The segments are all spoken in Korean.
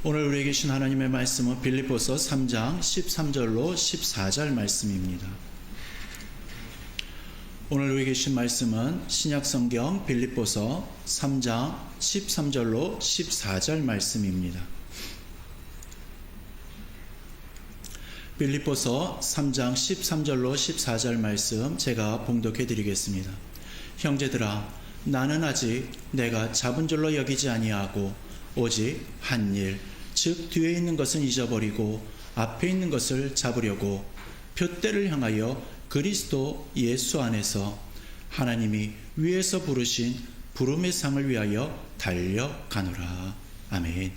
오늘 우리에게 주신 하나님의 말씀은 빌립보서 3장 13절로 14절 말씀입니다. 오늘 우리에게 주신 말씀은 신약성경 빌립보서 3장 13절로 14절 말씀입니다. 빌립보서 3장 13절로 14절 말씀 제가 봉독해 드리겠습니다. 형제들아, 나는 아직 내가 잡은 줄로 여기지 아니하고 오직 한 일, 즉 뒤에 있는 것은 잊어버리고 앞에 있는 것을 잡으려고 표대를 향하여 그리스도 예수 안에서 하나님이 위에서 부르신 부름의 상을 위하여 달려가노라. 아멘.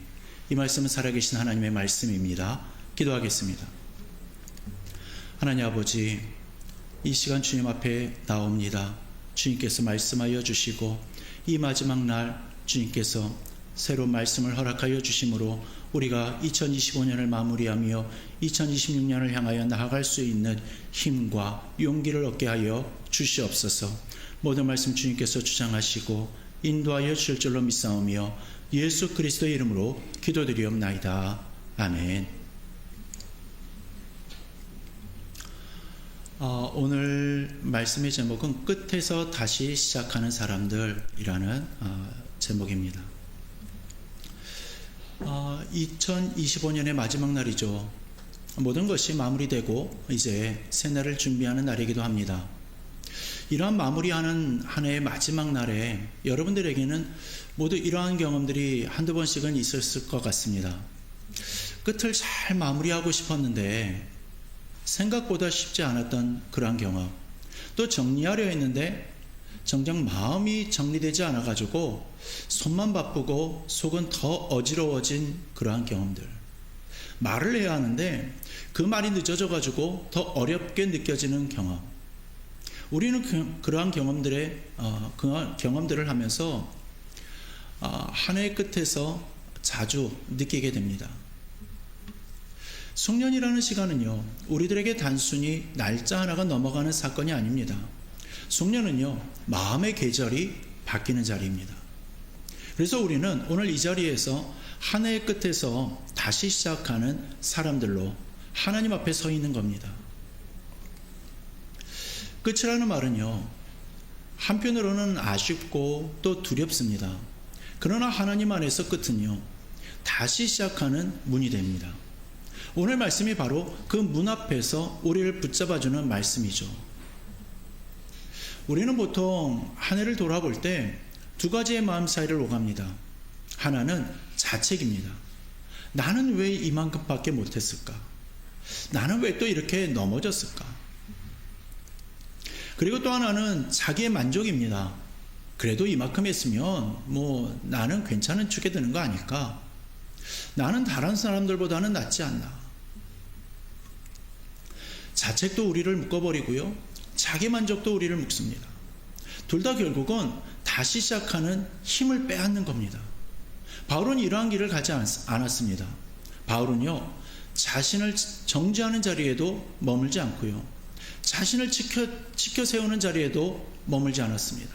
이 말씀은 살아계신 하나님의 말씀입니다. 기도하겠습니다. 하나님 아버지, 이 시간 주님 앞에 나옵니다. 주님께서 말씀하여 주시고 이 마지막 날 주님께서 새로운 말씀을 허락하여 주심으로 우리가 2025년을 마무리하며 2026년을 향하여 나아갈 수 있는 힘과 용기를 얻게 하여 주시옵소서. 모든 말씀 주님께서 주장하시고 인도하여 주실 줄로 믿사오며 예수 그리스도의 이름으로 기도드리옵나이다. 아멘. 오늘 말씀의 제목은 끝에서 다시 시작하는 사람들이라는 제목입니다. 2025년의 마지막 날이죠. 모든 것이 마무리되고 이제 새날을 준비하는 날이기도 합니다. 이러한 마무리하는 한 해의 마지막 날에 여러분들에게는 모두 이러한 경험들이 한두 번씩은 있었을 것 같습니다. 끝을 잘 마무리하고 싶었는데 생각보다 쉽지 않았던 그러한 경험, 또 정리하려 했는데 정작 마음이 정리되지 않아가지고 손만 바쁘고 속은 더 어지러워진 그러한 경험들, 말을 해야 하는데 그 말이 늦어져가지고 더 어렵게 느껴지는 경험. 우리는 그러한 경험들을 하면서 한 해의 끝에서 자주 느끼게 됩니다. 송년이라는 시간은요, 우리들에게 단순히 날짜 하나가 넘어가는 사건이 아닙니다. 송년은요, 마음의 계절이 바뀌는 자리입니다. 그래서 우리는 오늘 이 자리에서 한 해의 끝에서 다시 시작하는 사람들로 하나님 앞에 서 있는 겁니다. 끝이라는 말은요, 한편으로는 아쉽고 또 두렵습니다. 그러나 하나님 안에서 끝은요, 다시 시작하는 문이 됩니다. 오늘 말씀이 바로 그 문 앞에서 우리를 붙잡아주는 말씀이죠. 우리는 보통 한 해를 돌아볼 때 두 가지의 마음 사이를 오갑니다. 하나는 자책입니다. 나는 왜 이만큼밖에 못했을까? 나는 왜 또 이렇게 넘어졌을까? 그리고 또 하나는 자기의 만족입니다. 그래도 이만큼 했으면 나는 괜찮은 축에 드는 거 아닐까? 나는 다른 사람들보다는 낫지 않나? 자책도 우리를 묶어버리고요, 자기 만족도 우리를 묶습니다. 둘 다 결국은 다시 시작하는 힘을 빼앗는 겁니다. 바울은 이러한 길을 가지 않았습니다. 바울은요, 자신을 정죄하는 자리에도 머물지 않고요, 자신을 지켜 세우는 자리에도 머물지 않았습니다.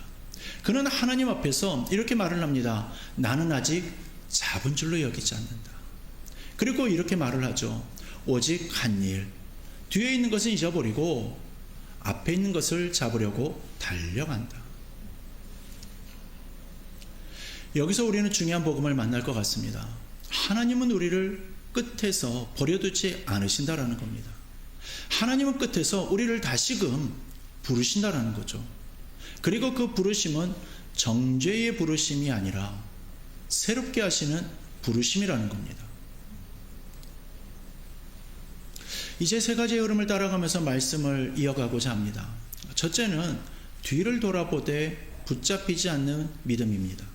그는 하나님 앞에서 이렇게 말을 합니다. 나는 아직 잡은 줄로 여기지 않는다. 그리고 이렇게 말을 하죠. 오직 한 일, 뒤에 있는 것은 잊어버리고 앞에 있는 것을 잡으려고 달려간다. 여기서 우리는 중요한 복음을 만날 것 같습니다. 하나님은 우리를 끝에서 버려두지 않으신다라는 겁니다. 하나님은 끝에서 우리를 다시금 부르신다라는 거죠. 그리고 그 부르심은 정죄의 부르심이 아니라 새롭게 하시는 부르심이라는 겁니다. 이제 세 가지의 흐름을 따라가면서 말씀을 이어가고자 합니다. 첫째는 뒤를 돌아보되 붙잡히지 않는 믿음입니다.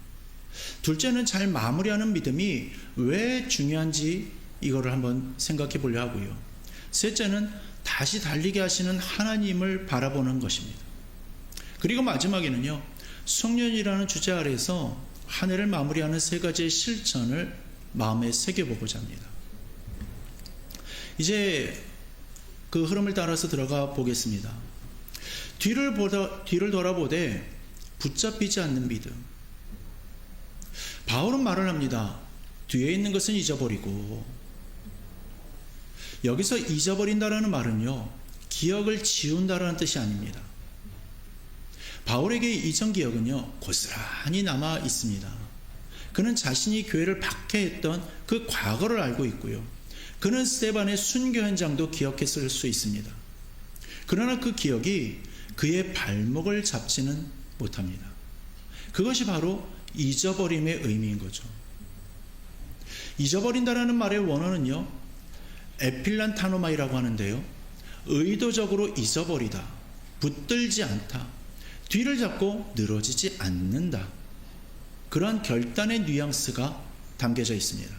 둘째는 잘 마무리하는 믿음이 왜 중요한지 이거를 한번 생각해 보려 하고요. 셋째는 다시 달리게 하시는 하나님을 바라보는 것입니다. 그리고 마지막에는요, 송년이라는 주제 아래에서 한 해를 마무리하는 세 가지의 실천을 마음에 새겨보고자 합니다. 이제 그 흐름을 따라서 들어가 보겠습니다. 뒤를 돌아보되 붙잡히지 않는 믿음. 바울은 말을 합니다. 뒤에 있는 것은 잊어버리고. 여기서 잊어버린다라는 말은요, 기억을 지운다라는 뜻이 아닙니다. 바울에게 이전 기억은요, 고스란히 남아 있습니다. 그는 자신이 교회를 박해했던 그 과거를 알고 있고요. 그는 스데반의 순교 현장도 기억했을 수 있습니다. 그러나 그 기억이 그의 발목을 잡지는 못합니다. 그것이 바로 잊어버림의 의미인 거죠. 잊어버린다라는 말의 원어는요, 에필란타노마이라고 하는데요, 의도적으로 잊어버리다, 붙들지 않다, 뒤를 잡고 늘어지지 않는다, 그러한 결단의 뉘앙스가 담겨져 있습니다.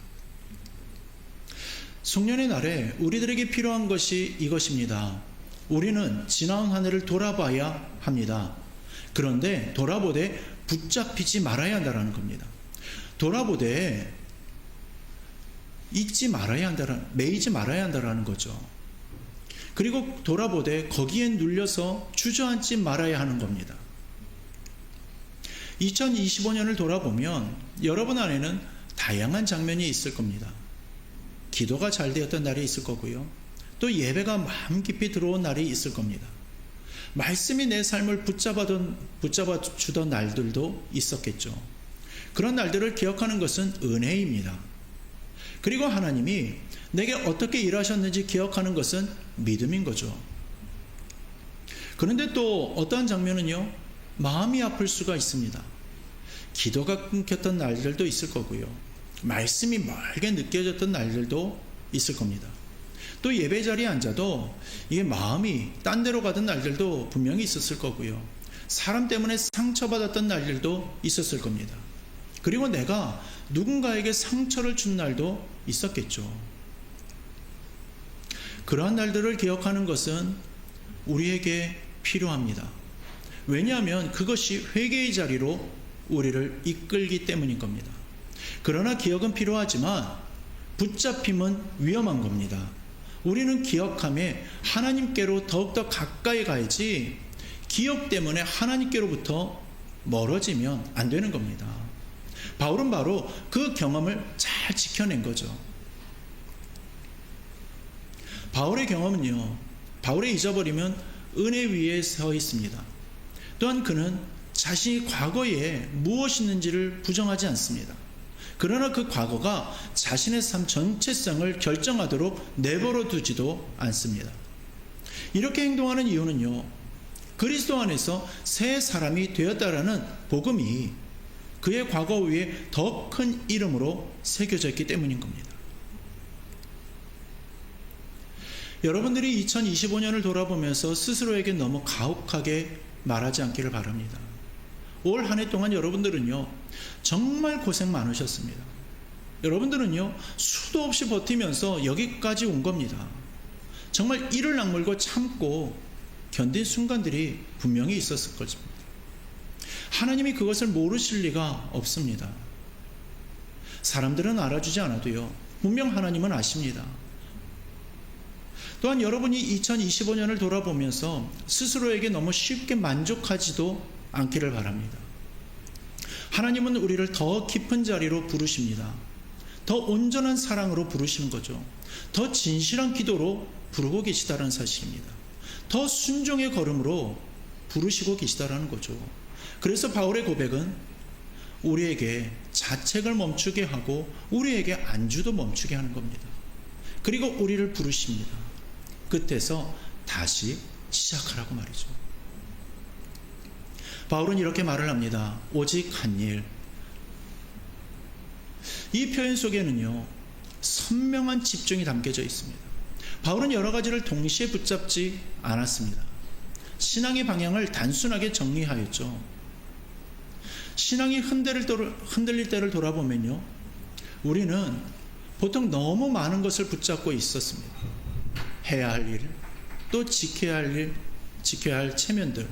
송년의 날에 우리들에게 필요한 것이 이것입니다. 우리는 지나온 한 해를 돌아봐야 합니다. 그런데 돌아보되 붙잡히지 말아야 한다는 겁니다. 돌아보되 잊지 말아야 한다는, 매이지 말아야 한다는 거죠. 그리고 돌아보되 거기에 눌려서 주저앉지 말아야 하는 겁니다. 2025년을 돌아보면 여러분 안에는 다양한 장면이 있을 겁니다. 기도가 잘 되었던 날이 있을 거고요. 또 예배가 마음 깊이 들어온 날이 있을 겁니다. 말씀이 내 삶을 붙잡아 주던 날들도 있었겠죠. 그런 날들을 기억하는 것은 은혜입니다. 그리고 하나님이 내게 어떻게 일하셨는지 기억하는 것은 믿음인 거죠. 그런데 또 어떠한 장면은요, 마음이 아플 수가 있습니다. 기도가 끊겼던 날들도 있을 거고요. 말씀이 멀게 느껴졌던 날들도 있을 겁니다. 또 예배 자리에 앉아도 이게 마음이 딴 데로 가던 날들도 분명히 있었을 거고요. 사람 때문에 상처받았던 날들도 있었을 겁니다. 그리고 내가 누군가에게 상처를 준 날도 있었겠죠. 그러한 날들을 기억하는 것은 우리에게 필요합니다. 왜냐하면 그것이 회개의 자리로 우리를 이끌기 때문인 겁니다. 그러나 기억은 필요하지만 붙잡힘은 위험한 겁니다. 우리는 기억함에 하나님께로 더욱더 가까이 가야지 기억 때문에 하나님께로부터 멀어지면 안 되는 겁니다. 바울은 바로 그 경험을 잘 지켜낸 거죠. 바울의 경험은요, 바울의 잊어버림은 은혜 위에 서 있습니다. 또한 그는 자신이 과거에 무엇이 있는지를 부정하지 않습니다. 그러나 그 과거가 자신의 삶 전체성을 결정하도록 내버려 두지도 않습니다. 이렇게 행동하는 이유는요, 그리스도 안에서 새 사람이 되었다라는 복음이 그의 과거 위에 더 큰 이름으로 새겨져 있기 때문인 겁니다. 여러분들이 2025년을 돌아보면서 스스로에게 너무 가혹하게 말하지 않기를 바랍니다. 올 한 해 동안 여러분들은요, 정말 고생 많으셨습니다. 여러분들은요, 수도 없이 버티면서 여기까지 온 겁니다. 정말 이를 악물고 참고 견딘 순간들이 분명히 있었을 것입니다. 하나님이 그것을 모르실 리가 없습니다. 사람들은 알아주지 않아도요, 분명 하나님은 아십니다. 또한 여러분이 2025년을 돌아보면서 스스로에게 너무 쉽게 만족하지도 않기를 바랍니다. 하나님은 우리를 더 깊은 자리로 부르십니다. 더 온전한 사랑으로 부르시는 거죠. 더 진실한 기도로 부르고 계시다는 사실입니다. 더 순종의 걸음으로 부르시고 계시다는 거죠. 그래서 바울의 고백은 우리에게 자책을 멈추게 하고 우리에게 안주도 멈추게 하는 겁니다. 그리고 우리를 부르십니다. 끝에서 다시 시작하라고 말이죠. 바울은 이렇게 말을 합니다. 오직 한 일. 이 표현 속에는요, 선명한 집중이 담겨져 있습니다. 바울은 여러 가지를 동시에 붙잡지 않았습니다. 신앙의 방향을 단순하게 정리하였죠. 신앙이 흔들릴 때를 돌아보면요, 우리는 보통 너무 많은 것을 붙잡고 있었습니다. 해야 할 일, 또 지켜야 할 일, 지켜야 할 체면들,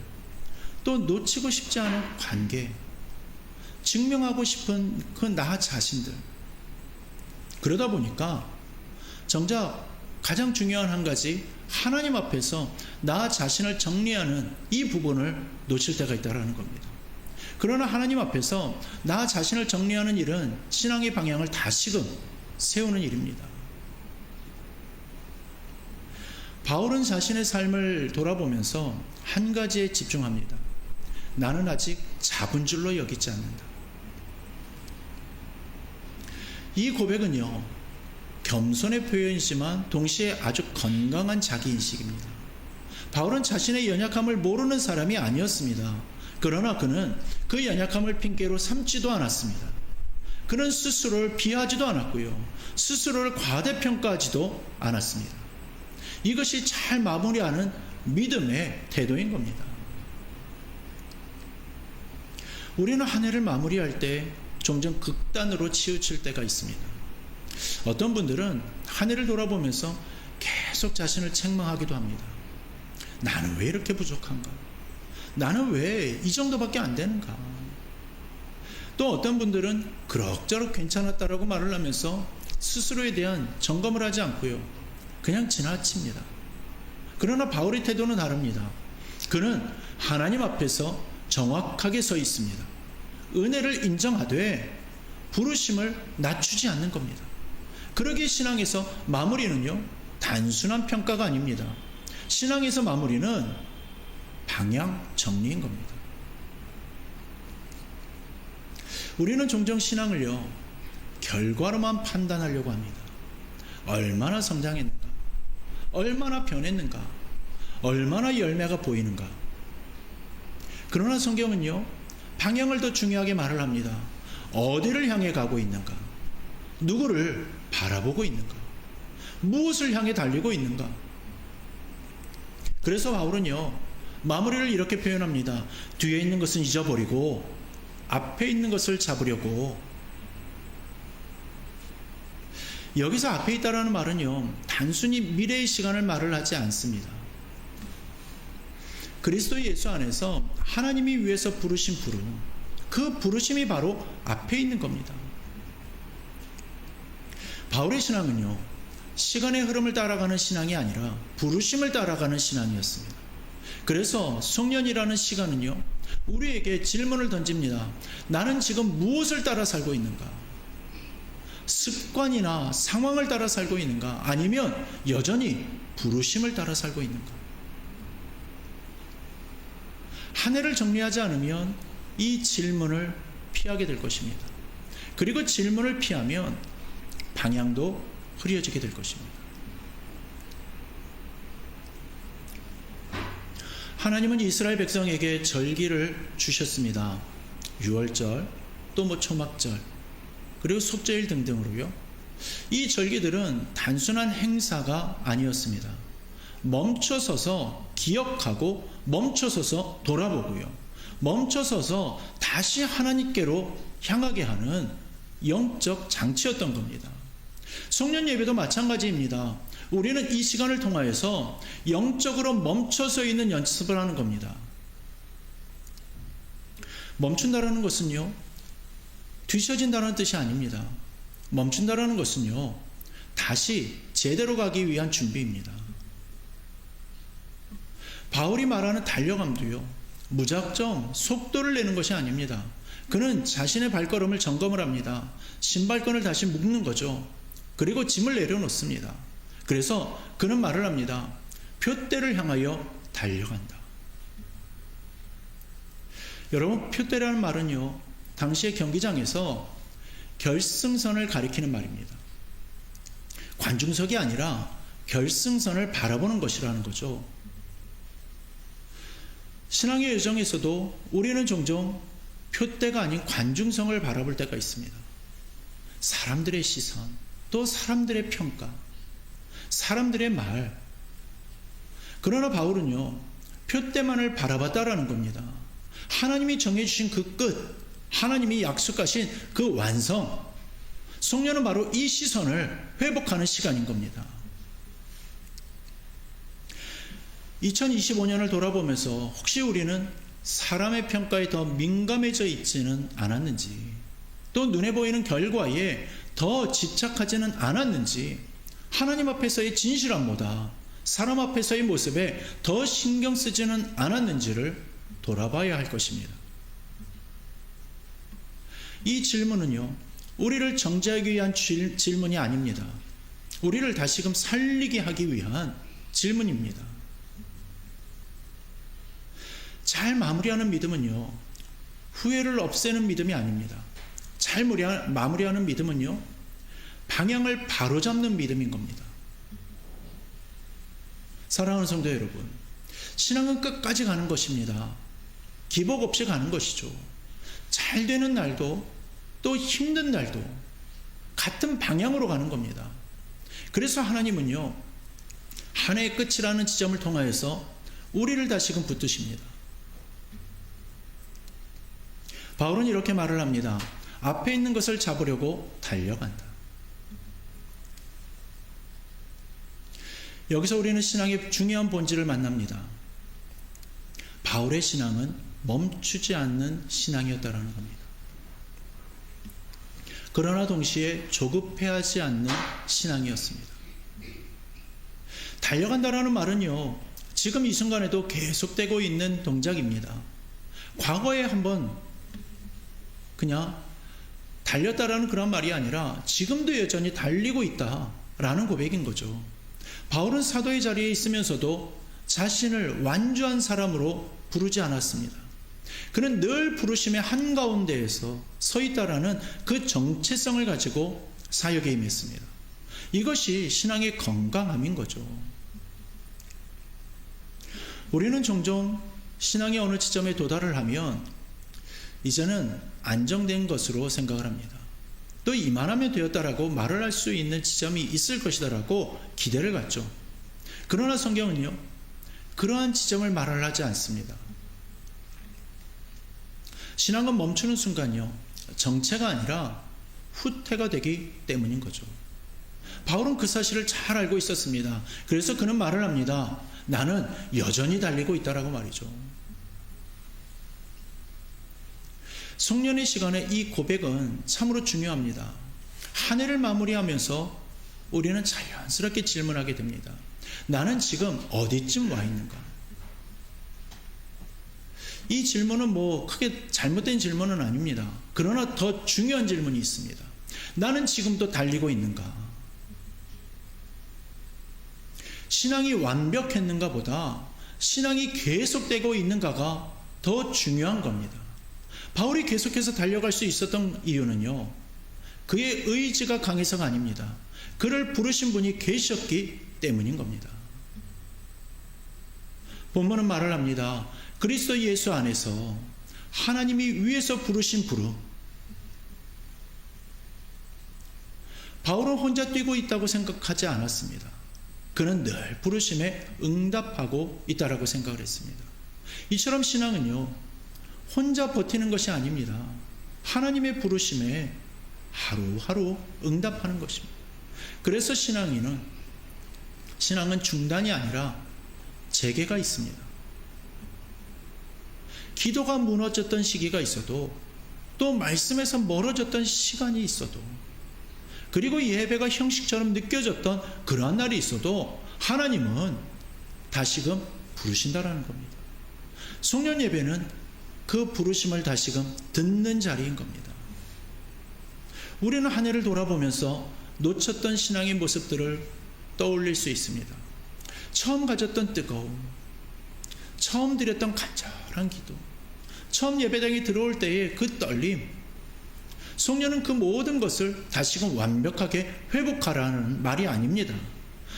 또 놓치고 싶지 않은 관계, 증명하고 싶은 그 나 자신들. 그러다 보니까 정작 가장 중요한 한 가지, 하나님 앞에서 나 자신을 정리하는 이 부분을 놓칠 때가 있다는 겁니다. 그러나 하나님 앞에서 나 자신을 정리하는 일은 신앙의 방향을 다시금 세우는 일입니다. 바울은 자신의 삶을 돌아보면서 한 가지에 집중합니다. 나는 아직 잡은 줄로 여기지 않는다. 이 고백은요, 겸손의 표현이지만 동시에 아주 건강한 자기인식입니다. 바울은 자신의 연약함을 모르는 사람이 아니었습니다. 그러나 그는 그 연약함을 핑계로 삼지도 않았습니다. 그는 스스로를 비하지도 않았고요, 스스로를 과대평가하지도 않았습니다. 이것이 잘 마무리하는 믿음의 태도인 겁니다. 우리는 한 해를 마무리할 때 종종 극단으로 치우칠 때가 있습니다. 어떤 분들은 한 해를 돌아보면서 계속 자신을 책망하기도 합니다. 나는 왜 이렇게 부족한가? 나는 왜 이 정도밖에 안 되는가? 또 어떤 분들은 그럭저럭 괜찮았다라고 말을 하면서 스스로에 대한 점검을 하지 않고요, 그냥 지나칩니다. 그러나 바울의 태도는 다릅니다. 그는 하나님 앞에서 정확하게 서 있습니다. 은혜를 인정하되 부르심을 낮추지 않는 겁니다. 그러기에 신앙에서 마무리는요, 단순한 평가가 아닙니다. 신앙에서 마무리는 방향 정리인 겁니다. 우리는 종종 신앙을요, 결과로만 판단하려고 합니다. 얼마나 성장했는가? 얼마나 변했는가? 얼마나 열매가 보이는가? 그러나 성경은요, 방향을 더 중요하게 말을 합니다. 어디를 향해 가고 있는가? 누구를 바라보고 있는가? 무엇을 향해 달리고 있는가? 그래서 바울은요, 마무리를 이렇게 표현합니다. 뒤에 있는 것은 잊어버리고 앞에 있는 것을 잡으려고. 여기서 앞에 있다라는 말은요, 단순히 미래의 시간을 말을 하지 않습니다. 그리스도 예수 안에서 하나님이 위해서 부르신 부름, 그 부르심이 바로 앞에 있는 겁니다. 바울의 신앙은요, 시간의 흐름을 따라가는 신앙이 아니라 부르심을 따라가는 신앙이었습니다. 그래서 송년이라는 시간은요, 우리에게 질문을 던집니다. 나는 지금 무엇을 따라 살고 있는가? 습관이나 상황을 따라 살고 있는가? 아니면 여전히 부르심을 따라 살고 있는가? 한 해를 정리하지 않으면 이 질문을 피하게 될 것입니다. 그리고 질문을 피하면 방향도 흐려지게 될 것입니다. 하나님은 이스라엘 백성에게 절기를 주셨습니다. 유월절, 또 초막절, 그리고 속죄일 등등으로요. 이 절기들은 단순한 행사가 아니었습니다. 멈춰서서 기억하고 멈춰서서 돌아보고요, 멈춰서서 다시 하나님께로 향하게 하는 영적 장치였던 겁니다. 송년 예배도 마찬가지입니다. 우리는 이 시간을 통하여서 영적으로 멈춰서 있는 연습을 하는 겁니다. 멈춘다라는 것은요, 뒤처진다는 뜻이 아닙니다. 멈춘다라는 것은요, 다시 제대로 가기 위한 준비입니다. 바울이 말하는 달려감도요, 무작정 속도를 내는 것이 아닙니다. 그는 자신의 발걸음을 점검을 합니다. 신발끈을 다시 묶는 거죠. 그리고 짐을 내려놓습니다. 그래서 그는 말을 합니다. 표대를 향하여 달려간다. 여러분, 표대라는 말은요, 당시의 경기장에서 결승선을 가리키는 말입니다. 관중석이 아니라 결승선을 바라보는 것이라는 거죠. 신앙의 여정에서도 우리는 종종 표대가 아닌 관중성을 바라볼 때가 있습니다. 사람들의 시선, 또 사람들의 평가, 사람들의 말. 그러나 바울은요, 표대만을 바라봤다라는 겁니다. 하나님이 정해주신 그 끝, 하나님이 약속하신 그 완성, 송년은 바로 이 시선을 회복하는 시간인 겁니다. 2025년을 돌아보면서 혹시 우리는 사람의 평가에 더 민감해져 있지는 않았는지, 또 눈에 보이는 결과에 더 집착하지는 않았는지, 하나님 앞에서의 진실함보다 사람 앞에서의 모습에 더 신경 쓰지는 않았는지를 돌아봐야 할 것입니다. 이 질문은요, 우리를 정죄하기 위한 질문이 아닙니다. 우리를 다시금 살리게 하기 위한 질문입니다. 잘 마무리하는 믿음은요, 후회를 없애는 믿음이 아닙니다. 잘 마무리하는 믿음은요, 방향을 바로잡는 믿음인 겁니다. 사랑하는 성도 여러분, 신앙은 끝까지 가는 것입니다. 기복 없이 가는 것이죠. 잘 되는 날도 또 힘든 날도 같은 방향으로 가는 겁니다. 그래서 하나님은요, 한 해의 끝이라는 지점을 통하여서 우리를 다시금 붙드십니다. 바울은 이렇게 말을 합니다. 앞에 있는 것을 잡으려고 달려간다. 여기서 우리는 신앙의 중요한 본질을 만납니다. 바울의 신앙은 멈추지 않는 신앙이었다라는 겁니다. 그러나 동시에 조급해하지 않는 신앙이었습니다. 달려간다라는 말은요, 지금 이 순간에도 계속되고 있는 동작입니다. 과거에 한번 그냥 달렸다라는 그런 말이 아니라 지금도 여전히 달리고 있다라는 고백인 거죠. 바울은 사도의 자리에 있으면서도 자신을 완주한 사람으로 부르지 않았습니다. 그는 늘 부르심의 한가운데에서 서 있다라는 그 정체성을 가지고 사역에 임했습니다. 이것이 신앙의 건강함인 거죠. 우리는 종종 신앙의 어느 지점에 도달을 하면 이제는 안정된 것으로 생각을 합니다. 또 이만하면 되었다라고 말을 할 수 있는 지점이 있을 것이다라고 기대를 갖죠. 그러나 성경은요, 그러한 지점을 말을 하지 않습니다. 신앙은 멈추는 순간요, 정체가 아니라 후퇴가 되기 때문인 거죠. 바울은 그 사실을 잘 알고 있었습니다. 그래서 그는 말을 합니다. 나는 여전히 달리고 있다라고 말이죠. 송년회 시간에 이 고백은 참으로 중요합니다. 한 해를 마무리하면서 우리는 자연스럽게 질문하게 됩니다. 나는 지금 어디쯤 와 있는가? 이 질문은 크게 잘못된 질문은 아닙니다. 그러나 더 중요한 질문이 있습니다. 나는 지금도 달리고 있는가? 신앙이 완벽했는가 보다 신앙이 계속되고 있는가가 더 중요한 겁니다. 바울이 계속해서 달려갈 수 있었던 이유는요, 그의 의지가 강해서가 아닙니다. 그를 부르신 분이 계셨기 때문인 겁니다. 본문은 말을 합니다. 그리스도 예수 안에서 하나님이 위에서 부르신 부름. 바울은 혼자 뛰고 있다고 생각하지 않았습니다. 그는 늘 부르심에 응답하고 있다라고 생각을 했습니다. 이처럼 신앙은요, 혼자 버티는 것이 아닙니다. 하나님의 부르심에 하루하루 응답하는 것입니다. 그래서 신앙은 중단이 아니라 재개가 있습니다. 기도가 무너졌던 시기가 있어도, 또 말씀에서 멀어졌던 시간이 있어도, 그리고 예배가 형식처럼 느껴졌던 그러한 날이 있어도 하나님은 다시금 부르신다라는 겁니다. 송년 예배는 그 부르심을 다시금 듣는 자리인 겁니다. 우리는 한 해를 돌아보면서 놓쳤던 신앙의 모습들을 떠올릴 수 있습니다. 처음 가졌던 뜨거움, 처음 드렸던 간절한 기도, 처음 예배당에 들어올 때의 그 떨림, 송년은 그 모든 것을 다시금 완벽하게 회복하라는 말이 아닙니다.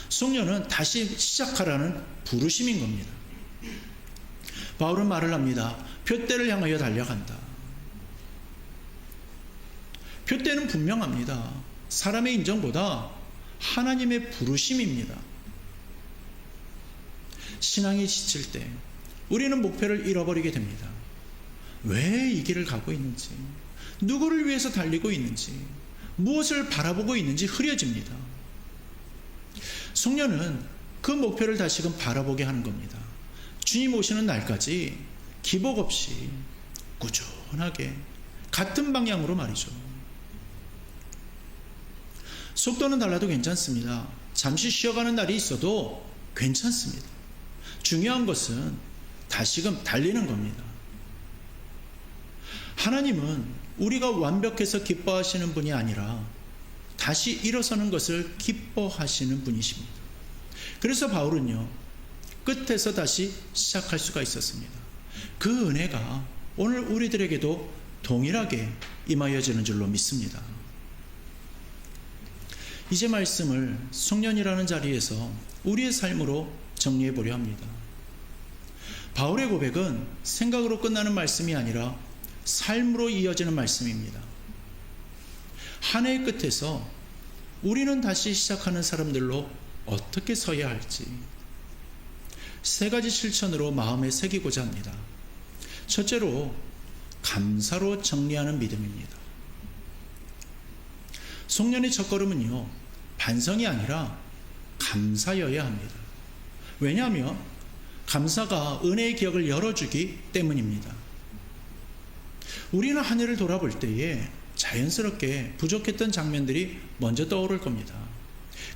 송년은 다시 시작하라는 부르심인 겁니다. 바울은 말을 합니다. 표대를 향하여 달려간다. 표대는 분명합니다. 사람의 인정보다 하나님의 부르심입니다. 신앙이 지칠 때 우리는 목표를 잃어버리게 됩니다. 왜 이 길을 가고 있는지, 누구를 위해서 달리고 있는지, 무엇을 바라보고 있는지 흐려집니다. 송년은 그 목표를 다시금 바라보게 하는 겁니다. 주님 오시는 날까지 기복 없이 꾸준하게 같은 방향으로 말이죠. 속도는 달라도 괜찮습니다. 잠시 쉬어가는 날이 있어도 괜찮습니다. 중요한 것은 다시금 달리는 겁니다. 하나님은 우리가 완벽해서 기뻐하시는 분이 아니라 다시 일어서는 것을 기뻐하시는 분이십니다. 그래서 바울은요, 끝에서 다시 시작할 수가 있었습니다. 그 은혜가 오늘 우리들에게도 동일하게 임하여지는 줄로 믿습니다. 이제 말씀을 송년이라는 자리에서 우리의 삶으로 정리해 보려 합니다. 바울의 고백은 생각으로 끝나는 말씀이 아니라 삶으로 이어지는 말씀입니다. 한 해의 끝에서 우리는 다시 시작하는 사람들로 어떻게 서야 할지 세 가지 실천으로 마음에 새기고자 합니다. 첫째로 감사로 정리하는 믿음입니다. 송년의 첫걸음은요, 반성이 아니라 감사여야 합니다. 왜냐하면 감사가 은혜의 기억을 열어주기 때문입니다. 우리는 한 해를 돌아볼 때에 자연스럽게 부족했던 장면들이 먼저 떠오를 겁니다.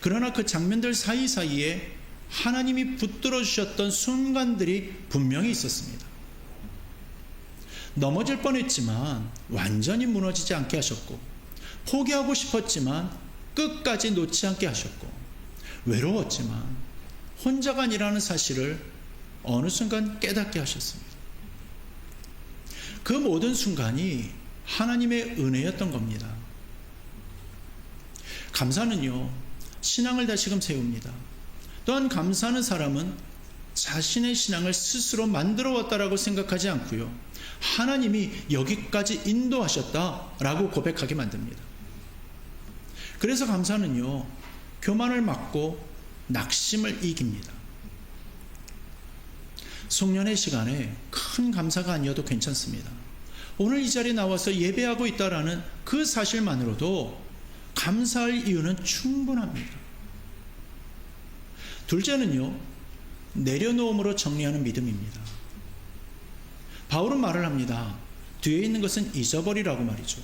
그러나 그 장면들 사이사이에 하나님이 붙들어 주셨던 순간들이 분명히 있었습니다. 넘어질 뻔했지만 완전히 무너지지 않게 하셨고, 포기하고 싶었지만 끝까지 놓지 않게 하셨고, 외로웠지만 혼자가 아니라는 사실을 어느 순간 깨닫게 하셨습니다. 그 모든 순간이 하나님의 은혜였던 겁니다. 감사는요, 신앙을 다시금 세웁니다. 또한 감사하는 사람은 자신의 신앙을 스스로 만들어 왔다라고 생각하지 않고요, 하나님이 여기까지 인도하셨다라고 고백하게 만듭니다. 그래서 감사는요, 교만을 막고 낙심을 이깁니다. 송년회 시간에 큰 감사가 아니어도 괜찮습니다. 오늘 이 자리에 나와서 예배하고 있다라는 그 사실만으로도 감사할 이유는 충분합니다. 둘째는요, 내려놓음으로 정리하는 믿음입니다. 바울은 말을 합니다. 뒤에 있는 것은 잊어버리라고 말이죠.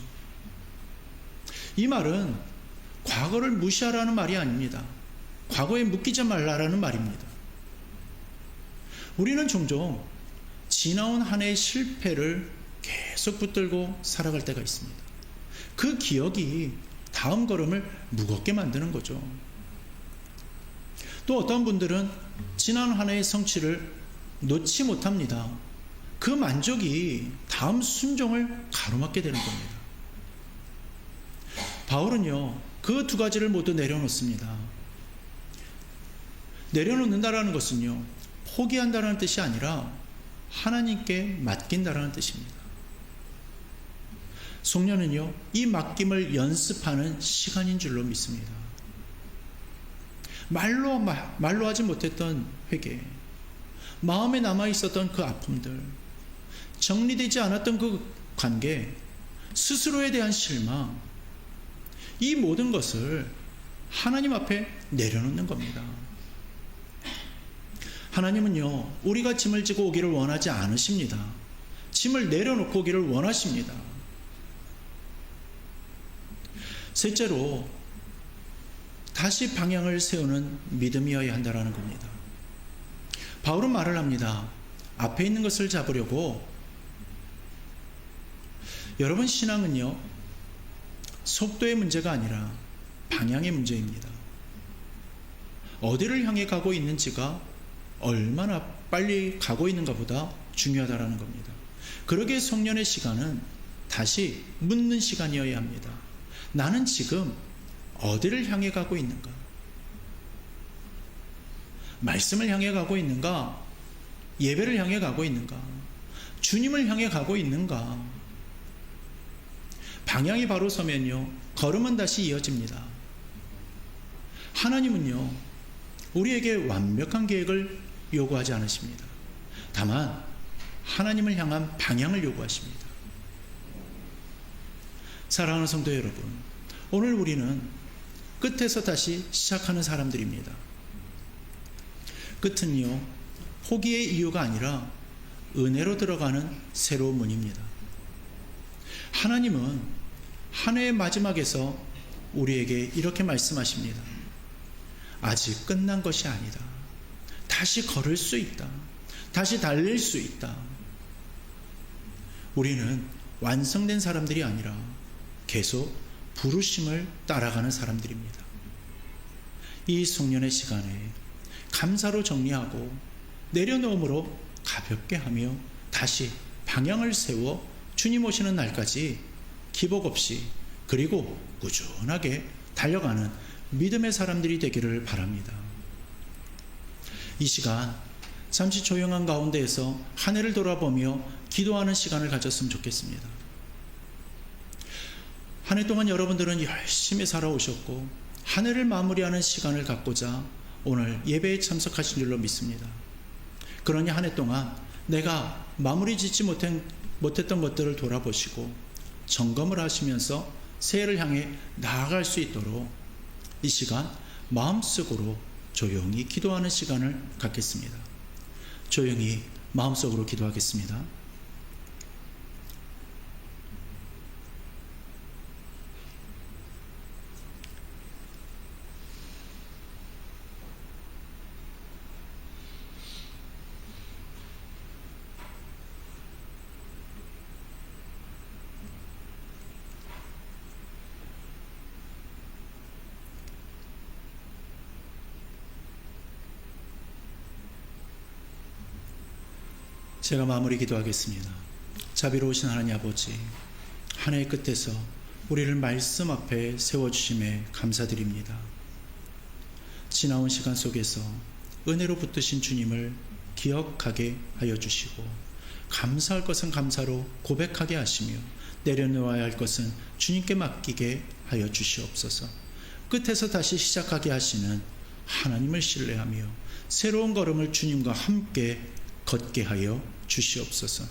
이 말은 과거를 무시하라는 말이 아닙니다. 과거에 묶이지 말라라는 말입니다. 우리는 종종 지나온 한 해의 실패를 계속 붙들고 살아갈 때가 있습니다. 그 기억이 다음 걸음을 무겁게 만드는 거죠. 또 어떤 분들은 지난 한 해의 성취를 놓지 못합니다. 그 만족이 다음 순종을 가로막게 되는 겁니다. 바울은요, 그 두 가지를 모두 내려놓습니다. 내려놓는다라는 것은요, 포기한다라는 뜻이 아니라 하나님께 맡긴다라는 뜻입니다. 송년은요, 이 맡김을 연습하는 시간인 줄로 믿습니다. 말로 하지 못했던 회개, 마음에 남아있었던 그 아픔들, 정리되지 않았던 그 관계, 스스로에 대한 실망, 이 모든 것을 하나님 앞에 내려놓는 겁니다. 하나님은요, 우리가 짐을 지고 오기를 원하지 않으십니다. 짐을 내려놓고 오기를 원하십니다. 셋째로, 다시 방향을 세우는 믿음이어야 한다는 겁니다. 바울은 말을 합니다. 앞에 있는 것을 잡으려고. 여러분, 신앙은요, 속도의 문제가 아니라 방향의 문제입니다. 어디를 향해 가고 있는지가 얼마나 빨리 가고 있는가 보다 중요하다는 겁니다. 그러기에 송년의 시간은 다시 묻는 시간이어야 합니다. 나는 지금 어디를 향해 가고 있는가? 말씀을 향해 가고 있는가? 예배를 향해 가고 있는가? 주님을 향해 가고 있는가? 방향이 바로 서면요, 걸음은 다시 이어집니다. 하나님은요, 우리에게 완벽한 계획을 요구하지 않으십니다. 다만 하나님을 향한 방향을 요구하십니다. 사랑하는 성도 여러분, 오늘 우리는 끝에서 다시 시작하는 사람들입니다. 끝은요, 포기의 이유가 아니라 은혜로 들어가는 새로운 문입니다. 하나님은 한 해의 마지막에서 우리에게 이렇게 말씀하십니다. 아직 끝난 것이 아니다. 다시 걸을 수 있다. 다시 달릴 수 있다. 우리는 완성된 사람들이 아니라 계속 부르심을 따라가는 사람들입니다. 이 송년회 시간에 감사로 정리하고 내려놓음으로 가볍게 하며 다시 방향을 세워 주님 오시는 날까지 기복 없이 그리고 꾸준하게 달려가는 믿음의 사람들이 되기를 바랍니다. 이 시간 잠시 조용한 가운데에서 한 해를 돌아보며 기도하는 시간을 가졌으면 좋겠습니다. 한 해 동안 여러분들은 열심히 살아오셨고 한 해를 마무리하는 시간을 갖고자 오늘 예배에 참석하신 줄로 믿습니다. 그러니 한 해 동안 내가 마무리 짓지 못했던 것들을 돌아보시고 점검을 하시면서 새해를 향해 나아갈 수 있도록 이 시간 마음속으로 조용히 기도하는 시간을 갖겠습니다. 조용히 마음속으로 기도하겠습니다. 제가 마무리 기도하겠습니다. 자비로우신 하나님 아버지, 한 해의 끝에서 우리를 말씀 앞에 세워주심에 감사드립니다. 지나온 시간 속에서 은혜로 붙드신 주님을 기억하게 하여 주시고 감사할 것은 감사로 고백하게 하시며 내려놓아야 할 것은 주님께 맡기게 하여 주시옵소서. 끝에서 다시 시작하게 하시는 하나님을 신뢰하며 새로운 걸음을 주님과 함께 걷게 하여 주시옵소서.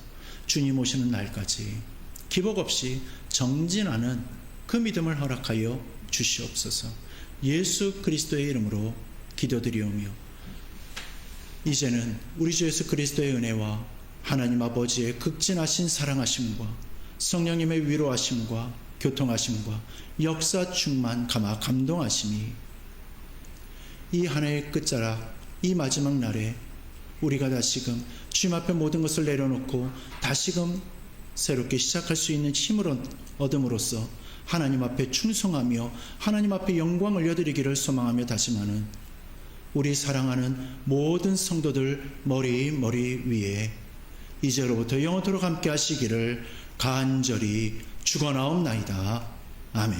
주님 오시는 날까지 기복 없이 정진하는 그 믿음을 허락하여 주시옵소서. 예수 그리스도의 이름으로 기도드리오며 이제는 우리 주 예수 그리스도의 은혜와 하나님 아버지의 극진하신 사랑하심과 성령님의 위로하심과 교통하심과 역사 충만 감화 감동하심이 이 한 해의 끝자락 이 마지막 날에 우리가 다시금 주님 앞에 모든 것을 내려놓고 다시금 새롭게 시작할 수 있는 힘을 얻음으로써 하나님 앞에 충성하며 하나님 앞에 영광을 올려드리기를 소망하며 다짐하는 우리 사랑하는 모든 성도들 머리 위에 이제로부터 영원토록 함께 하시기를 간절히 축원하옵나이다. 아멘.